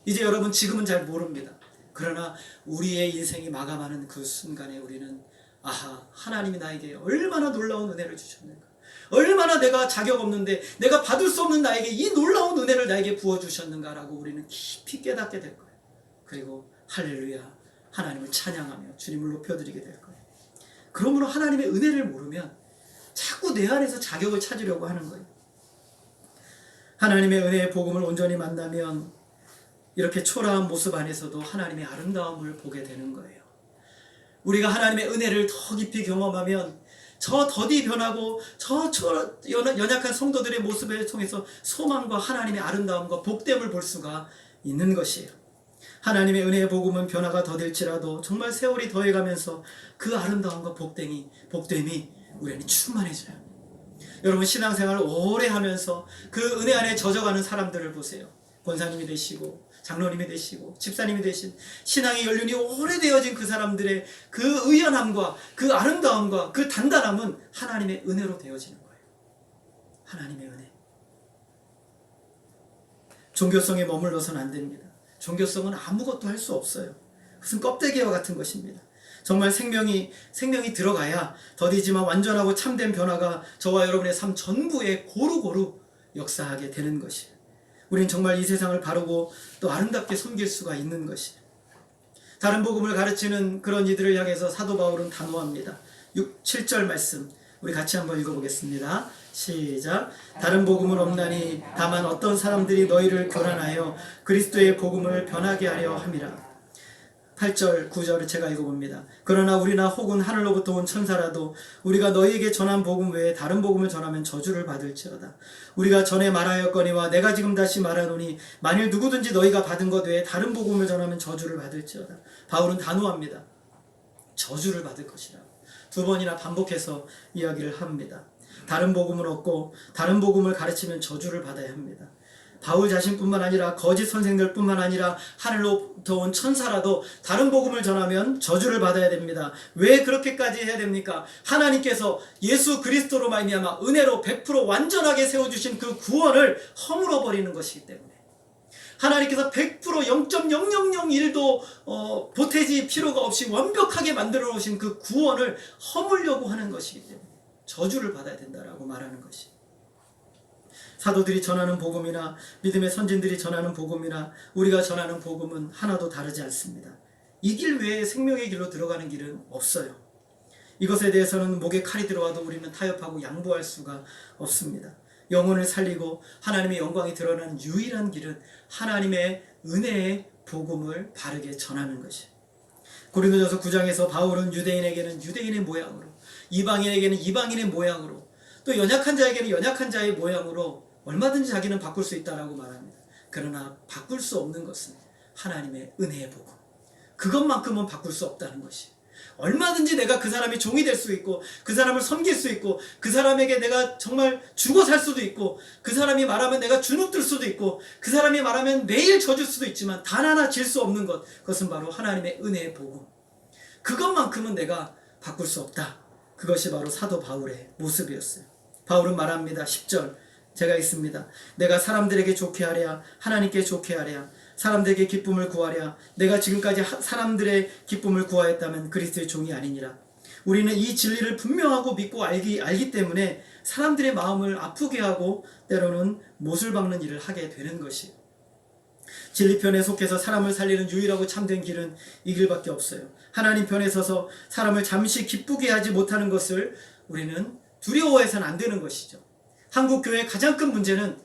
이제 여러분 지금은 잘 모릅니다. 그러나 우리의 인생이 마감하는 그 순간에 우리는 아하, 하나님이 나에게 얼마나 놀라운 은혜를 주셨는가, 얼마나 내가 자격 없는데 내가 받을 수 없는 나에게 이 놀라운 은혜를 나에게 부어주셨는가라고 우리는 깊이 깨닫게 될 거예요. 그리고 할렐루야, 하나님을 찬양하며 주님을 높여드리게 될 거예요. 그러므로 하나님의 은혜를 모르면 자꾸 내 안에서 자격을 찾으려고 하는 거예요. 하나님의 은혜의 복음을 온전히 만나면 이렇게 초라한 모습 안에서도 하나님의 아름다움을 보게 되는 거예요. 우리가 하나님의 은혜를 더 깊이 경험하면 저 더디 변하고 저 연약한 성도들의 모습을 통해서 소망과 하나님의 아름다움과 복됨을 볼 수가 있는 것이에요. 하나님의 은혜의 복음은 변화가 더딜지라도 정말 세월이 더해가면서 그 아름다움과 복됨이 우리는 충만해져요. 여러분 신앙생활을 오래 하면서 그 은혜 안에 젖어가는 사람들을 보세요. 권사님이 되시고 장로님이 되시고 집사님이 되신 신앙의 연륜이 오래되어진 그 사람들의 그 의연함과 그 아름다움과 그 단단함은 하나님의 은혜로 되어지는 거예요. 하나님의 은혜. 종교성에 머물러서는 안 됩니다. 종교성은 아무것도 할 수 없어요. 무슨 껍데기와 같은 것입니다. 정말 생명이 들어가야 더디지만 완전하고 참된 변화가 저와 여러분의 삶 전부에 고루고루 역사하게 되는 것이에요. 우린 정말 이 세상을 바르고 또 아름답게 섬길 수가 있는 것이에요. 다른 복음을 가르치는 그런 이들을 향해서 사도 바울은 단호합니다. 7절 말씀 우리 같이 한번 읽어보겠습니다. 시작. 다른 복음은 없나니 다만 어떤 사람들이 너희를 교란하여 그리스도의 복음을 변하게 하려 함이라. 8절 9절을 제가 읽어봅니다. 그러나 우리나 혹은 하늘로부터 온 천사라도 우리가 너희에게 전한 복음 외에 다른 복음을 전하면 저주를 받을지어다. 우리가 전에 말하였거니와 내가 지금 다시 말하노니 만일 누구든지 너희가 받은 것 외에 다른 복음을 전하면 저주를 받을지어다. 바울은 단호합니다. 저주를 받을 것이라고 두 번이나 반복해서 이야기를 합니다. 다른 복음은 없고 다른 복음을 가르치면 저주를 받아야 합니다. 바울 자신뿐만 아니라 거짓 선생들뿐만 아니라 하늘로부터 온 천사라도 다른 복음을 전하면 저주를 받아야 됩니다. 왜 그렇게까지 해야 됩니까? 하나님께서 예수 그리스도로 말미암아 은혜로 100% 완전하게 세워주신 그 구원을 허물어버리는 것이기 때문에 하나님께서 100% 0.0001도 보태지 필요가 없이 완벽하게 만들어 놓으신 그 구원을 허물려고 하는 것이기 때문에 저주를 받아야 된다라고 말하는 것이. 사도들이 전하는 복음이나 믿음의 선진들이 전하는 복음이나 우리가 전하는 복음은 하나도 다르지 않습니다. 이 길 외에 생명의 길로 들어가는 길은 없어요. 이것에 대해서는 목에 칼이 들어와도 우리는 타협하고 양보할 수가 없습니다. 영혼을 살리고 하나님의 영광이 드러나는 유일한 길은 하나님의 은혜의 복음을 바르게 전하는 것이에요. 고린도전서 9장에서 바울은 유대인에게는 유대인의 모양으로, 이방인에게는 이방인의 모양으로, 또 연약한 자에게는 연약한 자의 모양으로 얼마든지 자기는 바꿀 수 있다라고 말합니다. 그러나 바꿀 수 없는 것은 하나님의 은혜의 복음. 그것만큼은 바꿀 수 없다는 것이. 얼마든지 내가 그 사람이 종이 될 수 있고 그 사람을 섬길 수 있고 그 사람에게 내가 정말 죽어 살 수도 있고 그 사람이 말하면 내가 주눅들 수도 있고 그 사람이 말하면 매일 져줄 수도 있지만 단 하나 질 수 없는 것, 그것은 바로 하나님의 은혜의 복음. 그것만큼은 내가 바꿀 수 없다. 그것이 바로 사도 바울의 모습이었어요. 바울은 말합니다. 10절 제가 읽습니다. 내가 사람들에게 좋게 하랴 하나님께 좋게 하랴 사람들에게 기쁨을 구하랴 내가 지금까지 사람들의 기쁨을 구하였다면 그리스도의 종이 아니니라. 우리는 이 진리를 분명하고 믿고 알기 때문에 사람들의 마음을 아프게 하고 때로는 못을 박는 일을 하게 되는 것이에요. 진리 편에 속해서 사람을 살리는 유일하고 참된 길은 이 길밖에 없어요. 하나님 편에 서서 사람을 잠시 기쁘게 하지 못하는 것을 우리는 두려워해서는 안 되는 것이죠. 한국 교회의 가장 큰 문제는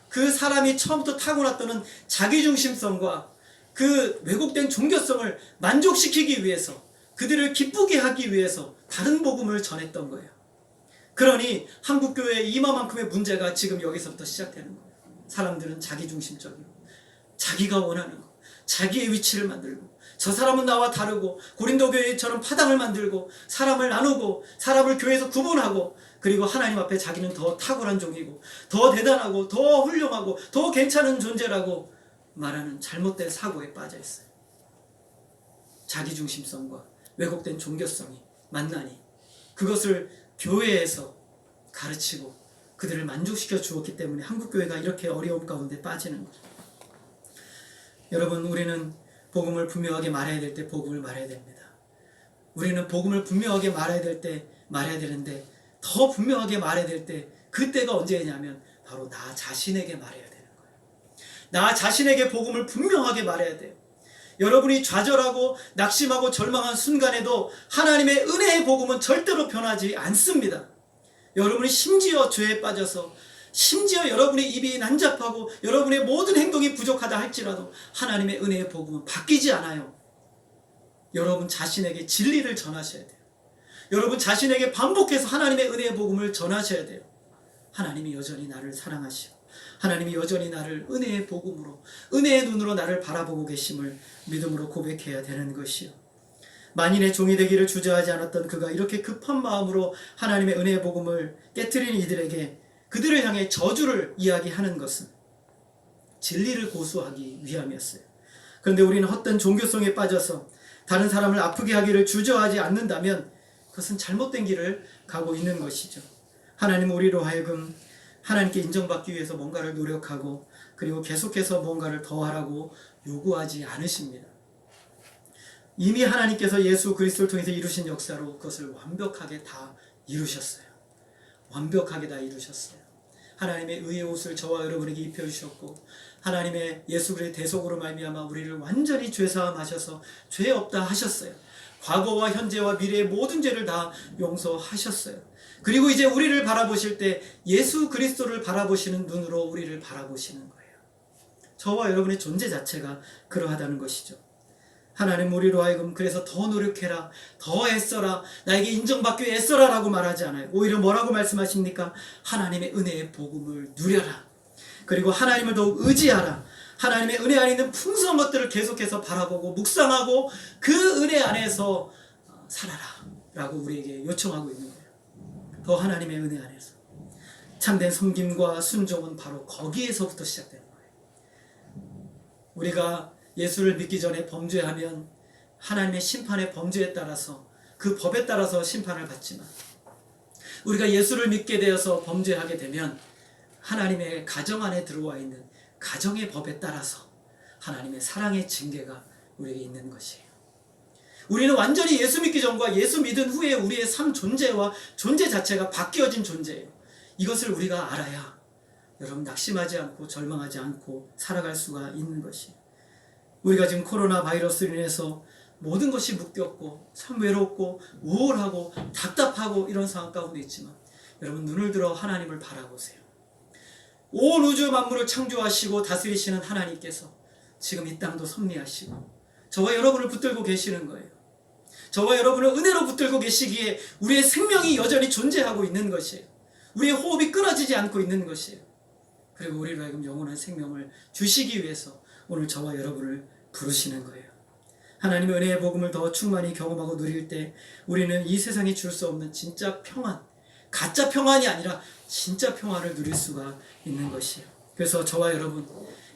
그 사람이 처음부터 타고났던 자기중심성과 그 왜곡된 종교성을 만족시키기 위해서 그들을 기쁘게 하기 위해서 다른 복음을 전했던 거예요. 그러니 한국 교회의 이만큼의 문제가 지금 여기서부터 시작되는 거예요. 사람들은 자기중심적이고 자기가 원하는 거, 자기의 위치를 만들고 저 사람은 나와 다르고 고린도 교회처럼 파당을 만들고 사람을 나누고 사람을 교회에서 구분하고 그리고 하나님 앞에 자기는 더 탁월한 종이고 더 대단하고 더 훌륭하고 더 괜찮은 존재라고 말하는 잘못된 사고에 빠져 있어요. 자기중심성과 왜곡된 종교성이 만나니 그것을 교회에서 가르치고 그들을 만족시켜 주었기 때문에 한국교회가 이렇게 어려움 가운데 빠지는 거죠. 여러분, 우리는 복음을 분명하게 말해야 될 때 복음을 말해야 됩니다. 우리는 복음을 분명하게 말해야 될 때 말해야 되는데, 더 분명하게 말해야 될 때 그때가 언제냐면 바로 나 자신에게 말해야 되는 거예요. 나 자신에게 복음을 분명하게 말해야 돼요. 여러분이 좌절하고 낙심하고 절망한 순간에도 하나님의 은혜의 복음은 절대로 변하지 않습니다. 여러분이 심지어 죄에 빠져서, 심지어 여러분의 입이 난잡하고 여러분의 모든 행동이 부족하다 할지라도 하나님의 은혜의 복음은 바뀌지 않아요. 여러분 자신에게 진리를 전하셔야 돼요. 여러분 자신에게 반복해서 하나님의 은혜의 복음을 전하셔야 돼요. 하나님이 여전히 나를 사랑하시고 하나님이 여전히 나를 은혜의 복음으로, 은혜의 눈으로 나를 바라보고 계심을 믿음으로 고백해야 되는 것이요. 만인의 종이 되기를 주저하지 않았던 그가 이렇게 급한 마음으로 하나님의 은혜의 복음을 깨트린 이들에게 그들을 향해 저주를 이야기하는 것은 진리를 고수하기 위함이었어요. 그런데 우리는 헛된 종교성에 빠져서 다른 사람을 아프게 하기를 주저하지 않는다면 그것은 잘못된 길을 가고 있는 것이죠. 하나님은 우리로 하여금 하나님께 인정받기 위해서 뭔가를 노력하고 그리고 계속해서 뭔가를 더하라고 요구하지 않으십니다. 이미 하나님께서 예수 그리스도를 통해서 이루신 역사로 그것을 완벽하게 다 이루셨어요. 완벽하게 다 이루셨어요. 하나님의 의의 옷을 저와 여러분에게 입혀주셨고 하나님의 예수 그리스도의 대속으로 말미암아 우리를 완전히 죄사함하셔서 죄 없다 하셨어요. 과거와 현재와 미래의 모든 죄를 다 용서하셨어요. 그리고 이제 우리를 바라보실 때 예수 그리스도를 바라보시는 눈으로 우리를 바라보시는 거예요. 저와 여러분의 존재 자체가 그러하다는 것이죠. 하나님 우리로 하여금 그래서 더 노력해라, 더 애써라, 나에게 인정받기 위해 애써라 라고 말하지 않아요. 오히려 뭐라고 말씀하십니까? 하나님의 은혜의 복음을 누려라. 그리고 하나님을 더욱 의지하라. 하나님의 은혜 안에 있는 풍성한 것들을 계속해서 바라보고 묵상하고 그 은혜 안에서 살아라 라고 우리에게 요청하고 있는 거예요. 더 하나님의 은혜 안에서. 참된 섬김과 순종은 바로 거기에서부터 시작되는 거예요. 우리가 예수를 믿기 전에 범죄하면 하나님의 심판의 범죄에 따라서 그 법에 따라서 심판을 받지만 우리가 예수를 믿게 되어서 범죄하게 되면 하나님의 가정 안에 들어와 있는 가정의 법에 따라서 하나님의 사랑의 징계가 우리에게 있는 것이에요. 우리는 완전히 예수 믿기 전과 예수 믿은 후에 우리의 삶 존재와 존재 자체가 바뀌어진 존재예요. 이것을 우리가 알아야 여러분 낙심하지 않고 절망하지 않고 살아갈 수가 있는 것이에요. 우리가 지금 코로나 바이러스로 인해서 모든 것이 묶였고 참 외롭고 우울하고 답답하고 이런 상황 가운데 있지만 여러분 눈을 들어 하나님을 바라보세요. 온 우주 만물을 창조하시고 다스리시는 하나님께서 지금 이 땅도 섭리하시고 저와 여러분을 붙들고 계시는 거예요. 저와 여러분을 은혜로 붙들고 계시기에 우리의 생명이 여전히 존재하고 있는 것이에요. 우리의 호흡이 끊어지지 않고 있는 것이에요. 그리고 우리로 하여금 영원한 생명을 주시기 위해서 오늘 저와 여러분을 부르시는 거예요. 하나님의 은혜의 복음을 더 충만히 경험하고 누릴 때 우리는 이 세상이 줄 수 없는 진짜 평안, 가짜 평안이 아니라 진짜 평안을 누릴 수가 있는 것이에요. 그래서 저와 여러분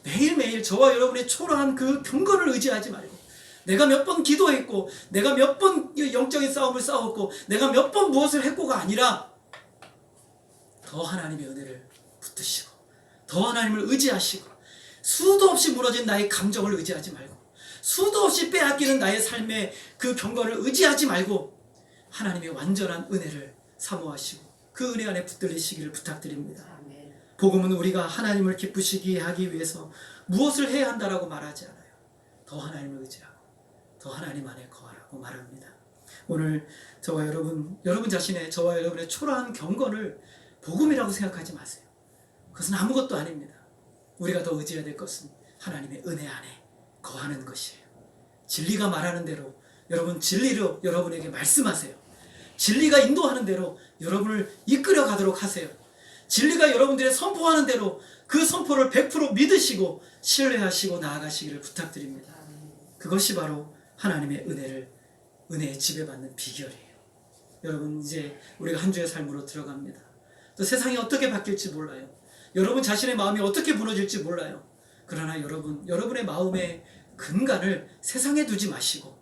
매일매일 저와 여러분의 초라한 그 경건을 의지하지 말고 내가 몇 번 기도했고 내가 몇 번 영적인 싸움을 싸웠고 내가 몇 번 무엇을 했고가 아니라 더 하나님의 은혜를 붙드시고 더 하나님을 의지하시고 수도 없이 무너진 나의 감정을 의지하지 말고 수도 없이 빼앗기는 나의 삶의 그 경건을 의지하지 말고 하나님의 완전한 은혜를 사모하시고 그 은혜 안에 붙들리시기를 부탁드립니다. 복음은 우리가 하나님을 기쁘시게 하기 위해서 무엇을 해야 한다라고 말하지 않아요. 더 하나님을 의지하고 더 하나님 안에 거하라고 말합니다. 오늘 저와 여러분 자신의 저와 여러분의 초라한 경건을 복음이라고 생각하지 마세요. 그것은 아무것도 아닙니다. 우리가 더 의지해야 될 것은 하나님의 은혜 안에 거하는 것이에요. 진리가 말하는 대로 여러분 진리로 여러분에게 말씀하세요. 진리가 인도하는 대로 여러분을 이끌어 가도록 하세요. 진리가 여러분들의 선포하는 대로 그 선포를 100% 믿으시고 신뢰하시고 나아가시기를 부탁드립니다. 그것이 바로 하나님의 은혜에 지배받는 비결이에요. 여러분 이제 우리가 한 주의 삶으로 들어갑니다. 또 세상이 어떻게 바뀔지 몰라요. 여러분 자신의 마음이 어떻게 무너질지 몰라요. 그러나 여러분의 마음의 근간을 세상에 두지 마시고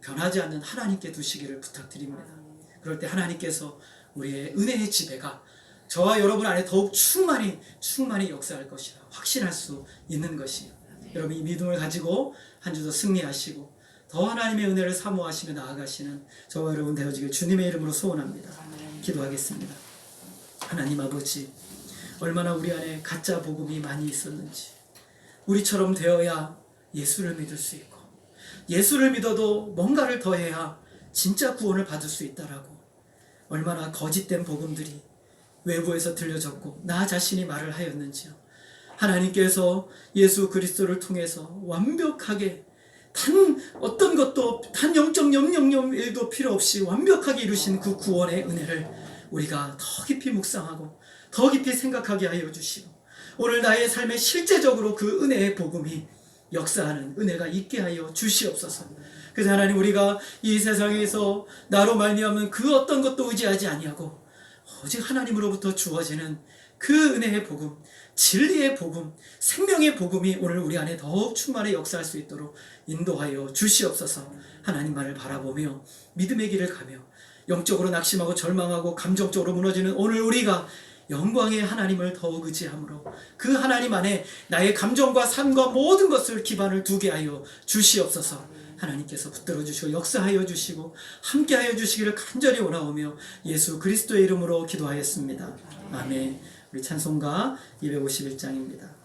변하지 않는 하나님께 두시기를 부탁드립니다. 그럴 때 하나님께서 우리의 은혜의 지배가 저와 여러분 안에 더욱 충만히 역사할 것이다. 확신할 수 있는 것이에요. 여러분 이 믿음을 가지고 한 주도 승리하시고 더 하나님의 은혜를 사모하시며 나아가시는 저와 여러분 되어지길 주님의 이름으로 소원합니다. 기도하겠습니다. 하나님 아버지, 얼마나 우리 안에 가짜 복음이 많이 있었는지, 우리처럼 되어야 예수를 믿을 수 있고 예수를 믿어도 뭔가를 더해야 진짜 구원을 받을 수 있다라고 얼마나 거짓된 복음들이 외부에서 들려졌고 나 자신이 말을 하였는지요. 하나님께서 예수 그리스도를 통해서 완벽하게 단 어떤 것도 단 0.001도 필요 없이 완벽하게 이루신 그 구원의 은혜를 우리가 더 깊이 묵상하고 더 깊이 생각하게 하여 주시고 오늘 나의 삶에 실제적으로 그 은혜의 복음이 역사하는 은혜가 있게 하여 주시옵소서. 그래서 하나님 우리가 이 세상에서 나로 말미암은 그 어떤 것도 의지하지 아니하고 오직 하나님으로부터 주어지는 그 은혜의 복음, 진리의 복음, 생명의 복음이 오늘 우리 안에 더욱 충만히 역사할 수 있도록 인도하여 주시옵소서. 하나님만을 바라보며 믿음의 길을 가며 영적으로 낙심하고 절망하고 감정적으로 무너지는 오늘 우리가 영광의 하나님을 더욱 의지함으로 그 하나님 안에 나의 감정과 삶과 모든 것을 기반을 두게 하여 주시옵소서. 하나님께서 붙들어 주시고 역사하여 주시고 함께하여 주시기를 간절히 원하오며 예수 그리스도의 이름으로 기도하였습니다. 아멘. 우리 찬송가 251장입니다.